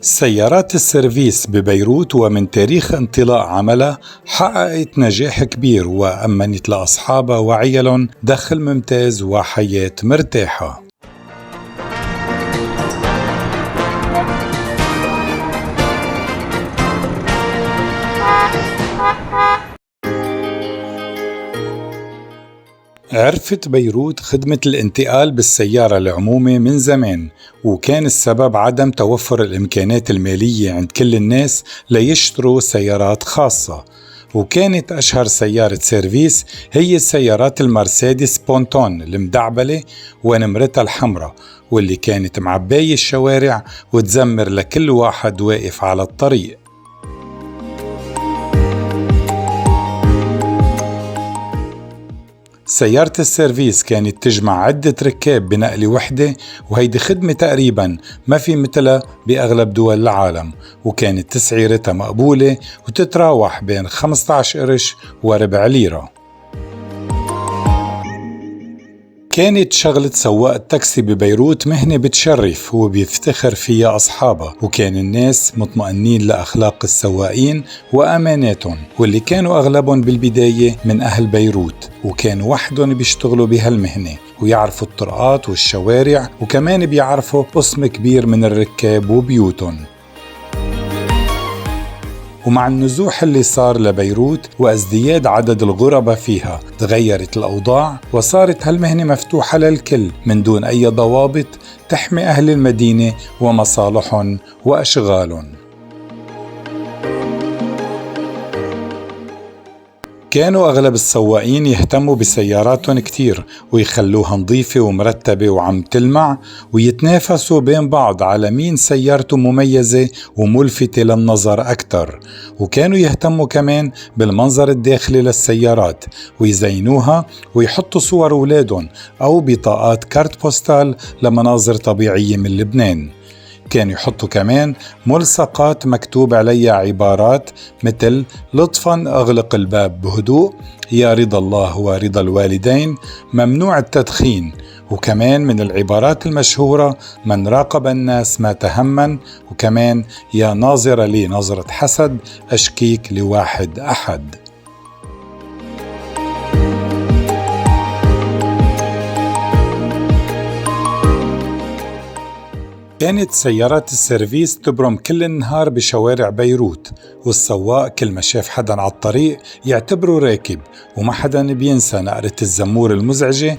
سيارات السيرفيس ببيروت ومن تاريخ انطلاق عملها حققت نجاح كبير وأمنت لأصحابها وعيالهم دخل ممتاز وحياة مرتاحة. عرفت بيروت خدمة الانتقال بالسيارة العمومية من زمان، وكان السبب عدم توفر الإمكانات المالية عند كل الناس ليشتروا سيارات خاصة. وكانت أشهر سيارة سيرفيس هي السيارات المرسيدس بونتون المدعبلة ونمرتها الحمراء، واللي كانت معباية الشوارع وتزمر لكل واحد واقف على الطريق. سيارة السيرفيس كانت تجمع عدة ركاب بنقلة وحدة، وهيدي خدمة تقريبا ما في مثلها بأغلب دول العالم، وكانت تسعيرتها مقبولة وتتراوح بين 15 قرش وربع ليرة. كانت شغلة سواق التاكسي ببيروت مهنة بتشرف وبيفتخر فيها أصحابها، وكان الناس مطمئنين لأخلاق السواقين وأماناتهم، واللي كانوا أغلبهم بالبداية من أهل بيروت، وكانوا وحدهم بيشتغلوا بهالمهنة ويعرفوا الطرقات والشوارع، وكمان بيعرفوا قسم كبير من الركاب وبيوتهم. ومع النزوح اللي صار لبيروت وازدياد عدد الغرباء فيها تغيرت الأوضاع، وصارت هالمهنة مفتوحة للكل من دون أي ضوابط تحمي أهل المدينة ومصالحهم وأشغالهم. كانوا أغلب السواقين يهتموا بسياراتهم كتير ويخلوها نظيفة ومرتبة وعم تلمع، ويتنافسوا بين بعض على مين سيارته مميزة وملفتة للنظر أكتر. وكانوا يهتموا كمان بالمنظر الداخلي للسيارات ويزينوها ويحطوا صور أولادهم أو بطاقات كارت بوستال لمناظر طبيعية من لبنان. كانوا يحطوا كمان ملصقات مكتوب عليها عبارات مثل لطفاً أغلق الباب بهدوء، يا رضا الله ورضا الوالدين، ممنوع التدخين. وكمان من العبارات المشهورة من راقب الناس ما تهمن، وكمان يا ناظر لي نظرة حسد أشكيك لواحد أحد. كانت سيارات السيرفيس تبرم كل النهار بشوارع بيروت، والسواق كل ما شاف حدا على الطريق يعتبره راكب، وما حدا بينسى نقرة الزمور المزعجة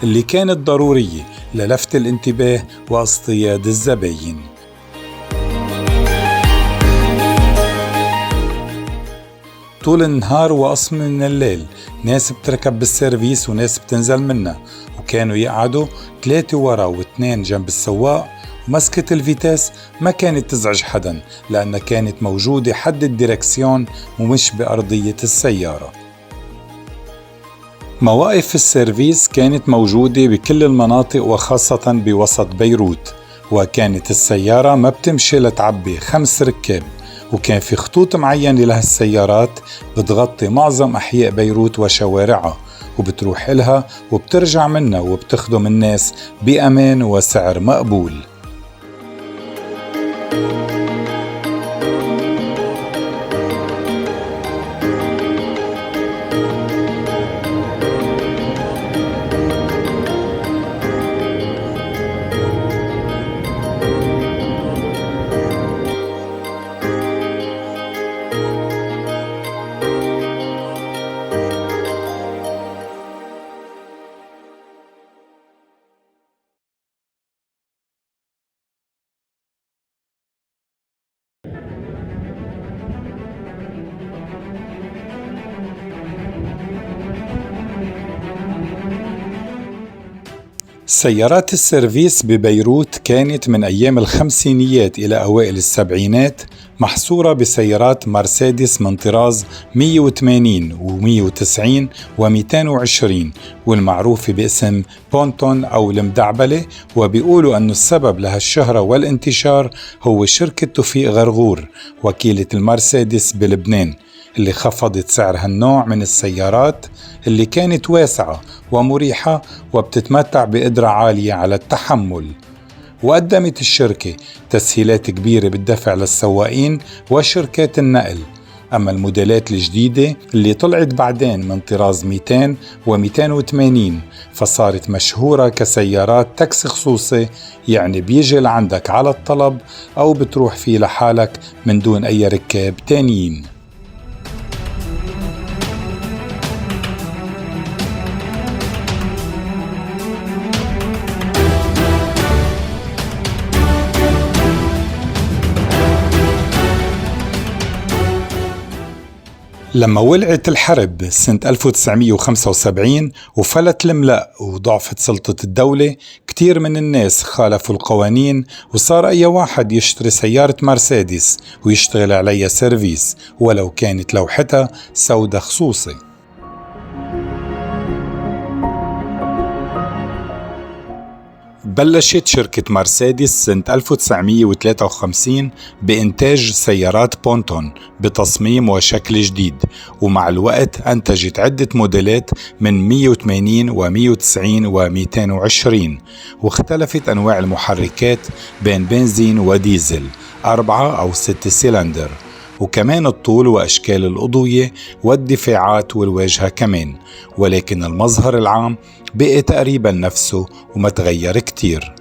اللي كانت ضرورية للفت الانتباه واصطياد الزباين. طول النهار وقسم من الليل ناس بتركب بالسيرفيس وناس بتنزل منها، وكانوا يقعدوا 3 ورا و2 جنب السواق، ومسكة الفيتاس ما كانت تزعج حدا لأنها كانت موجودة حد الديركسيون ومش بأرضية السيارة. مواقف السيرفيس كانت موجودة بكل المناطق وخاصة بوسط بيروت، وكانت السيارة ما بتمشي لتعبي 5 ركاب، وكان في خطوط معينة لهالسيارات بتغطي معظم أحياء بيروت وشوارعها، وبتروح إلها وبترجع منها وبتخدم الناس بأمان وسعر مقبول. سيارات السيرفيس ببيروت كانت من أيام الخمسينيات إلى أوائل السبعينات محصورة بسيارات مرسيدس من طراز 180 و190 و220 والمعروفة باسم بونتون أو المدعبلة. وبيقولوا أن السبب لهالشهرة والانتشار هو شركة توفيق غرغور وكيلة المرسيدس بلبنان، اللي خفضت سعر هالنوع من السيارات اللي كانت واسعة ومريحة وبتتمتع بقدرة عالية على التحمل. وقدمت الشركة تسهيلات كبيرة بالدفع للسواقين وشركات النقل. أما الموديلات الجديدة اللي طلعت بعدين من طراز 200 و280 فصارت مشهورة كسيارات تاكسي خصوصي، يعني بيجي لعندك على الطلب أو بتروح فيه لحالك من دون أي ركاب تانيين. لما ولعت الحرب سنة 1975 وفلت الملأ وضعفت سلطة الدولة، كتير من الناس خالفوا القوانين، وصار أي واحد يشتري سيارة مرسيدس ويشتغل عليها سيرفيس ولو كانت لوحتها سودة خصوصي. بلشت شركة مرسيدس سنة 1953 بإنتاج سيارات بونتون بتصميم وشكل جديد، ومع الوقت أنتجت عدة موديلات من 180 و190 و220، واختلفت أنواع المحركات بين بنزين وديزل 4 أو 6 سيلندر، وكمان الطول وأشكال الأضوية والدفاعات والواجهة كمان، ولكن المظهر العام بقي تقريبا نفسه وما تغير كتير.